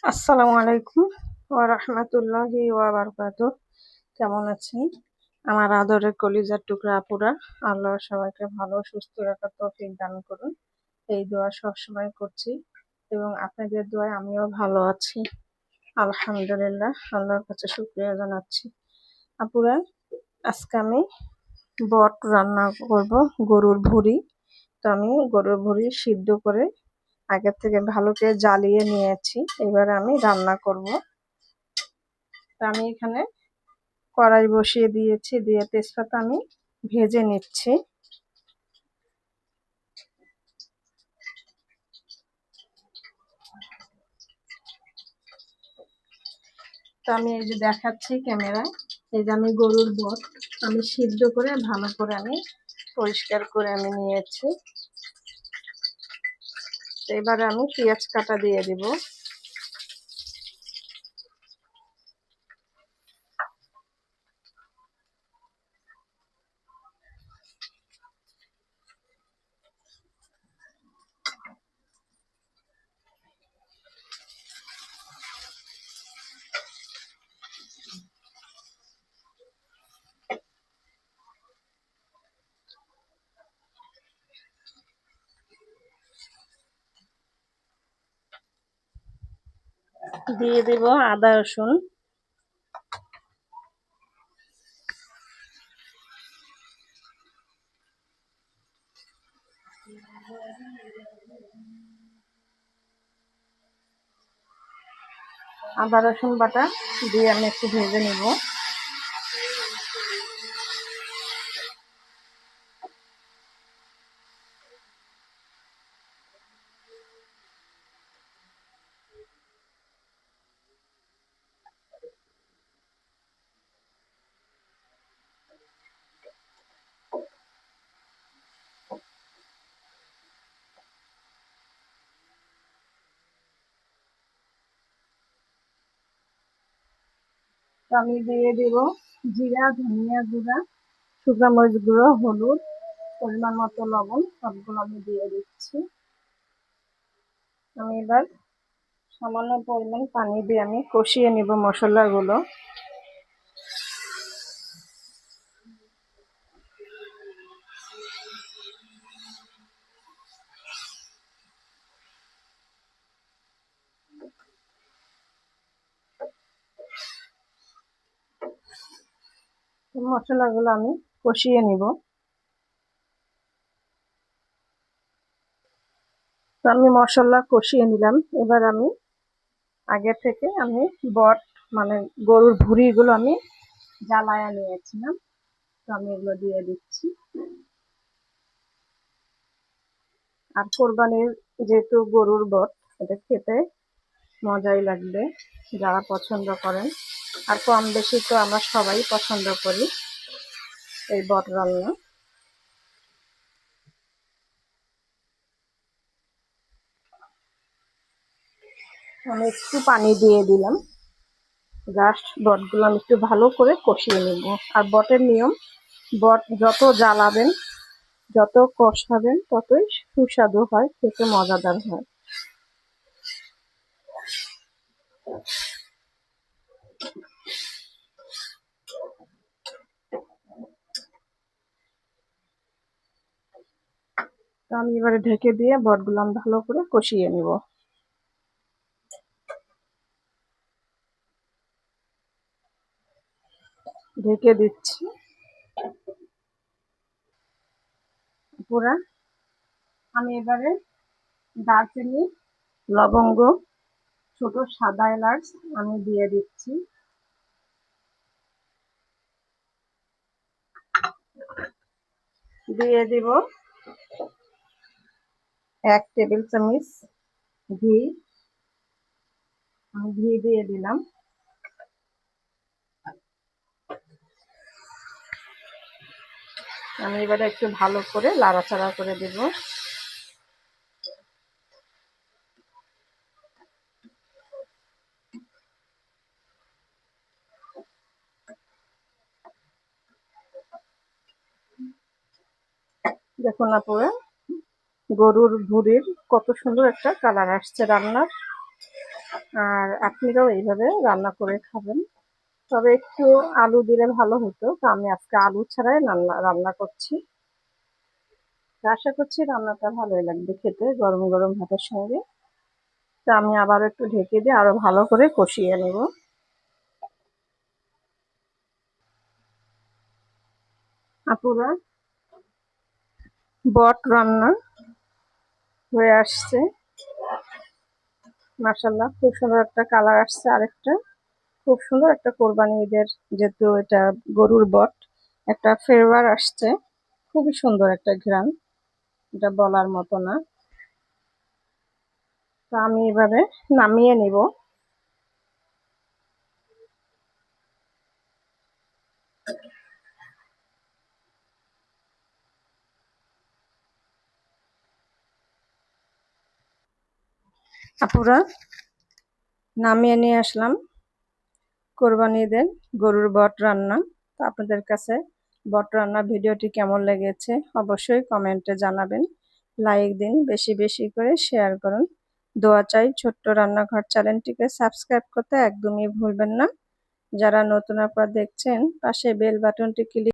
আসসালামু আলাইকুম ওয়া রাহমাতুল্লাহি ওয়া বারাকাতুহু। কেমন আছেন আমার আদরের কলিজার টুকরা আপুরা? আল্লাহ সবাইকে ভালো সুস্থ রাখার তৌফিক দান করুন, এই দোয়া সবসময় করছি এবং আপনাদের দোয়ায় আমিও ভালো আছি। আলহামদুলিল্লাহ, আল্লাহর কাছে শুকরিয়া জানাচ্ছি। আপুরা, আজকে আমি বট রান্না করব, গরুর ভুঁড়ি। তো আমি গরুর ভুঁড়ি সিদ্ধ করে আগে থেকে ভালো করে জ্বালিয়ে নিয়েছি, এবারে আমি রান্না করব। তা আমি এখানে কড়াই বসিয়ে দিয়েছি, দিয়ে তেজপাতা আমি ভেজে নিচ্ছি। তো আমি এই যে দেখাচ্ছি ক্যামেরায়, এই যে আমি গরুর বট আমি সিদ্ধ করে ভালো করে আমি পরিষ্কার করে আমি নিয়েছি। এবারে আমি পেঁয়াজ কাটা দিয়ে দিব। দিয়ে দিব আদা রসুন। আদা রসুন বাটা দিয়ে আমি একটু ভেজে নিব। আমি দিয়ে দিব জিরা, ধনিয়া গুঁড়া, শুকনো মরিচ গুঁড়ো, হলুদ, পরিমাণ মতো লবণ, সবগুলো আমি দিয়ে দিচ্ছি। আমি এবার সামান্য পরিমাণ পানি দিয়ে আমি কষিয়ে নিব মশলাগুলো। মশলাগুলো আমি কষিয়ে নিব। তো আমি মশলা কষিয়ে নিলাম। এবার আমি আগে থেকে আমি বট মানে গরুর ভুঁড়িগুলো আমি জ্বালায়া নিয়েছিলাম, তো আমি এগুলো দিয়ে দিচ্ছি। আর কোরবানির যেহেতু গরুর বট, এটা খেতে মজাই লাগবে যারা পছন্দ করেন। আর কম বেশি তো আমরা সবাই পছন্দ করি এই বট রান্না। আমি একটু পানি দিয়ে দিলাম, জাস্ট বটগুলো আমি একটু ভালো করে কষিয়ে নেব। আর বটের নিয়ম, বট যত জ্বালাবেন, যত কষাবেন, ততই সুস্বাদু হয়, খেতে মজাদার হয়। তো আমি এবারে ঢেকে দিয়ে বটগুলো আমি ভালো করে কষিয়ে নিব। ঢেকে দিচ্ছি। পুরা আমি এবারে দারচিনি, লবঙ্গ, ছোট সাদা এলাচ আমি দিয়ে দিচ্ছি। দিয়ে দিব 1 টেবিল চামচ ঘি। আমি ঘি দিয়ে দিলাম। আমি এবারে একটু ভালো করে নাড়াচাড়া করে দেব। দেখুন আপুরা, গরুর ভুঁড়ির কত সুন্দর একটা কালার আসছে রান্নার। আর আপনারাও এইভাবে রান্না করে খাবেন। তবে একটু আলু দিলে ভালো হতো, তো আমি আজকে আলু ছাড়াই রান্না করছি। আশা করছি রান্নাটা ভালোই লাগবে খেতে গরম গরম ভাতের সঙ্গে। তো আমি আবার একটু ঢেকে দিয়ে আরো ভালো করে কষিয়ে নেব। আপুরা, বট রান্না হয়ে আসছে, মাশাআল্লাহ খুব সুন্দর একটা কালার আসছে। আরেকটা খুব সুন্দর একটা কোরবানি ঈদের, যেহেতু এটা গরুর বট, একটা ফ্লেভার আসছে, খুবই সুন্দর একটা ঘ্রাণ, এটা বলার মতো না। তো আমি এভাবে নামিয়ে নিব। আপুরা, নামিয়ে নিয়ে আসলাম কোরবানি ঈদের গরুর বট রান্না। তো আপনাদের কাছে বট রান্না ভিডিওটি কেমন লেগেছে অবশ্যই কমেন্টে জানাবেন। লাইক দিন, বেশি বেশি করে শেয়ার করুন। দোয়া চাই। ছোট্ট রান্নাঘর চ্যানেলটিকে সাবস্ক্রাইব করতে একদমই ভুলবেন না। যারা নতুন আপনারা দেখছেন, পাশে বেল বাটনটি ক্লিক